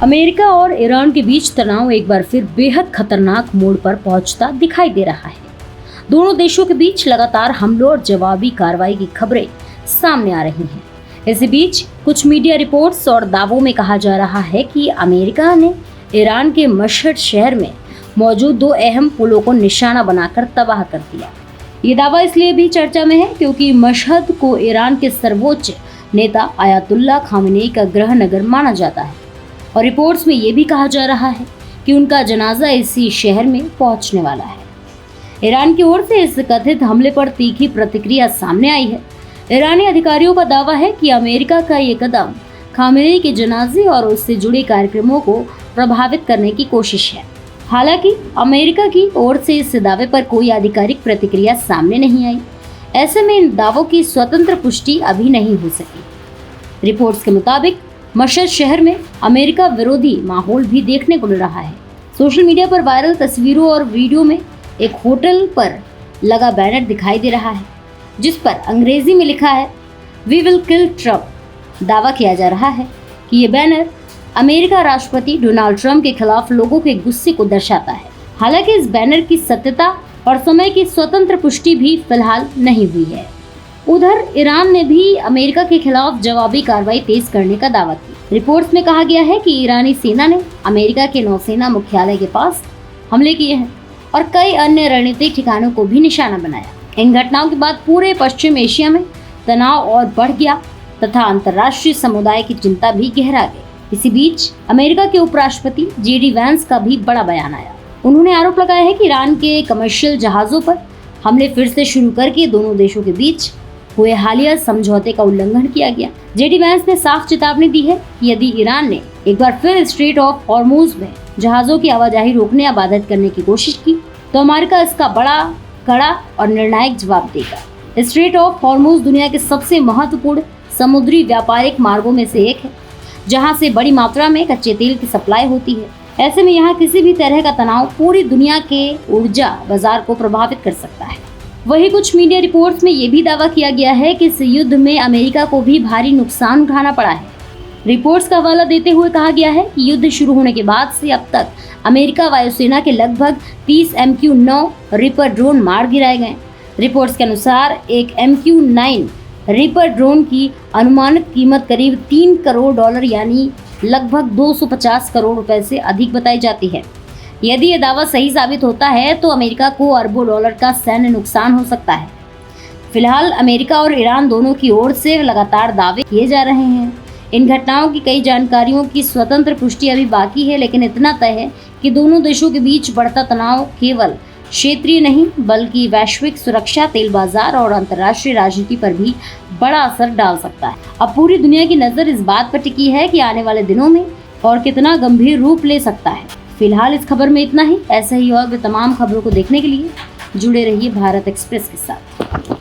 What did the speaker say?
America और Iran के बीच तनाव एक बार फिर बेहद खतरनाक मोड़ पर पहुंचता दिखाई दे रहा है। दोनों देशों के बीच लगातार हमलों और जवाबी कार्रवाई की खबरें सामने आ रही हैं। इसी बीच कुछ मीडिया रिपोर्ट्स और दावों में कहा जा रहा है कि अमेरिका ने ईरान के मशहद शहर में मौजूद 2 अहम पुलों को निशाना बनाकर तबाह कर दिया। ये दावा इसलिए भी चर्चा में है क्योंकि मशहद को ईरान के सर्वोच्च नेता आयतुल्लाह खामेनी का गृह नगर माना जाता है और रिपोर्ट्स में ये भी कहा जा रहा है कि उनका जनाजा इसी शहर में पहुंचने वाला है। ईरान की ओर से इस कथित हमले पर तीखी प्रतिक्रिया सामने आई है। ईरानी अधिकारियों का दावा है कि अमेरिका का ये कदम खामेनी के जनाजे और उससे जुड़े कार्यक्रमों को प्रभावित करने की कोशिश है। हालांकि अमेरिका की ओर से इस दावे पर कोई आधिकारिक प्रतिक्रिया सामने नहीं आई। ऐसे में इन दावों की स्वतंत्र पुष्टि अभी नहीं हो सकी। रिपोर्ट्स के मुताबिक मशहद शहर में अमेरिका विरोधी माहौल भी देखने को मिल रहा है। सोशल मीडिया पर वायरल तस्वीरों और वीडियो में एक होटल पर लगा बैनर दिखाई दे रहा है जिस पर अंग्रेजी में लिखा है वी विल किल ट्रम्प। दावा किया जा रहा है कि ये बैनर अमेरिका राष्ट्रपति डोनाल्ड ट्रंप के खिलाफ लोगों के गुस्से को दर्शाता है। हालांकि इस बैनर की सत्यता और समय की स्वतंत्र पुष्टि भी फिलहाल नहीं हुई है। उधर ईरान ने भी अमेरिका के खिलाफ जवाबी कार्रवाई तेज करने का दावा किया। रिपोर्ट्स में कहा गया है कि ईरानी सेना ने अमेरिका के नौसेना मुख्यालय के पास हमले किए हैं और कई अन्य रणनीतिक ठिकानों को भी निशाना बनाया। इन घटनाओं के बाद पूरे पश्चिम एशिया में तनाव और बढ़ गया तथा अंतर्राष्ट्रीय समुदाय की चिंता भी गहरा गई। इसी बीच अमेरिका के उपराष्ट्रपति जेडी वैंस का भी बड़ा बयान आया। उन्होंने आरोप लगाया है कि ईरान के कमर्शियल जहाजों पर हमले फिर से शुरू करके दोनों देशों के बीच हुए हालिया समझौते का उल्लंघन किया गया। जेडी वैंस ने साफ चेतावनी दी है कि यदि ईरान ने एक बार फिर स्ट्रेट ऑफ हॉर्मुज में जहाजों की आवाजाही रोकने या बाधित करने की कोशिश की तो अमेरिका इसका बड़ा, कड़ा और निर्णायक जवाब देगा। स्ट्रेट ऑफ हॉर्मुज दुनिया के सबसे महत्वपूर्ण समुद्री व्यापारिक मार्गों में से एक है, जहां से बड़ी मात्रा में कच्चे तेल की सप्लाई होती है। ऐसे में यहाँ किसी भी तरह का तनाव पूरी दुनिया के ऊर्जा बाजार को प्रभावित कर सकता है। वहीं कुछ मीडिया रिपोर्ट्स में ये भी दावा किया गया है कि इस युद्ध में अमेरिका को भी भारी नुकसान उठाना पड़ा है। रिपोर्ट्स का हवाला देते हुए कहा गया है कि युद्ध शुरू होने के बाद से अब तक अमेरिका वायुसेना के लगभग 30 MQ-9 रिपर ड्रोन मार गिराए गए। रिपोर्ट्स के अनुसार एक MQ-9 रिपर ड्रोन की अनुमानित कीमत करीब $3 करोड़ यानी लगभग 250 करोड़ रुपए से अधिक बताई जाती है। यदि यह दावा सही साबित होता है तो अमेरिका को अरबों डॉलर का सैन्य नुकसान हो सकता है। फिलहाल अमेरिका और ईरान दोनों की ओर से लगातार दावे किए जा रहे हैं। इन घटनाओं की कई जानकारियों की स्वतंत्र पुष्टि अभी बाकी है, लेकिन इतना तय है कि दोनों देशों के बीच बढ़ता तनाव केवल क्षेत्रीय नहीं बल्कि वैश्विक सुरक्षा, तेल बाजार और अंतर्राष्ट्रीय राजनीति पर भी बड़ा असर डाल सकता है। अब पूरी दुनिया की नजर इस बात पर टिकी है कि आने वाले दिनों में और कितना गंभीर रूप ले सकता है। फिलहाल इस खबर में इतना ही। ऐसे ही और भी तमाम खबरों को देखने के लिए जुड़े रहिए भारत एक्सप्रेस के साथ।